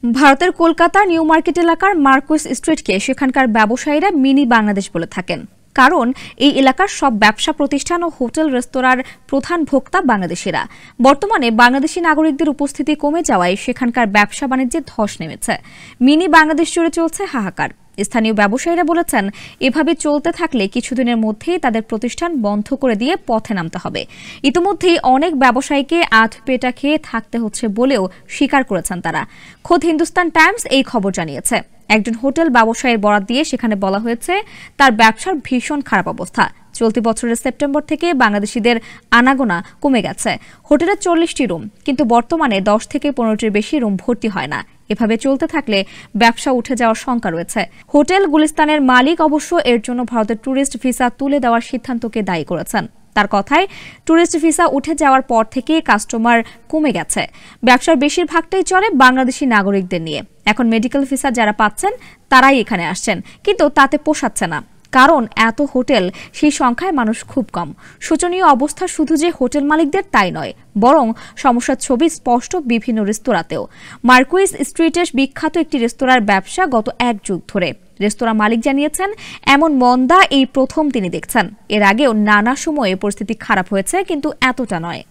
ভারতের কলকাতার new market এলাকার মার্কুইস স্ট্রিটকে সেখানকার ব্যবসায়ীরা মিনি বাংলাদেশ বলে থাকেন। কারণ এই এলাকার সব ব্যবসা প্রতিষ্ঠান ও হোটেল রেস্তোরাঁর প্রধান ভোক্তা বাংলাদেশিরা। বর্তমানে বাংলাদেশি নাগরিকদের উপস্থিতি কমে যাওয়ায় সেখানকার ব্যবসা বাণিজ্যে ধস নেমেছে। মিনি বাংলাদেশ জুড়ে চলছে হাহাকার। স্থানীয় ব্যবসায়ীরা বলেছেন, এভাবে চলতে থাকলে কিছুদিনের মধ্যেই তাদের প্রতিষ্ঠান বন্ধ করে দিয়ে পথে নামতে হবে। ইতিমধ্যেই অনেক ব্যবসায়ীকে আধ পেটা খেয়ে থাকতে হচ্ছে বলেও স্বীকার করেছেন তারা। খোদ হিন্দুস্তান টাইমস এই খবর জানিয়েছে। একজন হোটেল ব্যবসায়ীর বরাত দিয়ে সেখানে বলা হয়েছে, তার ব্যবসার ভীষণ খারাপ অবস্থা। চলতি বছরের সেপ্টেম্বর থেকে বাংলাদেশিদের আনাগোনা কমে গেছে। হোটেলে 40টি রুম, কিন্তু বর্তমানে 10 থেকে 15টির বেশি রুম ভর্তি হয় না। এভাবে চলতে থাকলে ব্যবসা উঠে যাওয়ার শঙ্কা রয়েছে। হোটেল গুলিস্তানের মালিক অবশ্য এর জন্য ভারতের ট্যুরিস্ট ভিসা তুলে দেওয়ার সিদ্ধান্তকে দায়ী করেছেন। তার কথায়, ট্যুরিস্ট ভিসা উঠে যাওয়ার পর থেকে কাস্টমার কমে গেছে। ব্যবসার বেশিরভাগটাই চলে বাংলাদেশি নাগরিকদের নিয়ে। এখন মেডিকেল ভিসা যারা পাচ্ছেন তারাই এখানে আসছেন, কিন্তু তাতে পোষাচ্ছে না। কারণ এত হোটেল, সেই সংখ্যায় মানুষ খুব কম। শোচনীয় অবস্থা শুধু যে হোটেল মালিকদের তাই নয়, বরং সমস্যার ছবি স্পষ্ট বিভিন্ন রেস্তোরাঁতেও। মার্কুইস স্ট্রিটের বিখ্যাত একটি রেস্তোরাঁর ব্যবসা গত 1 যুগ ধরে। রেস্তোরাঁ মালিক জানিয়েছেন, এমন মন্দা এই প্রথম তিনি দেখছেন। এর আগেও নানা সময়ে পরিস্থিতি খারাপ হয়েছে, কিন্তু এতটা নয়।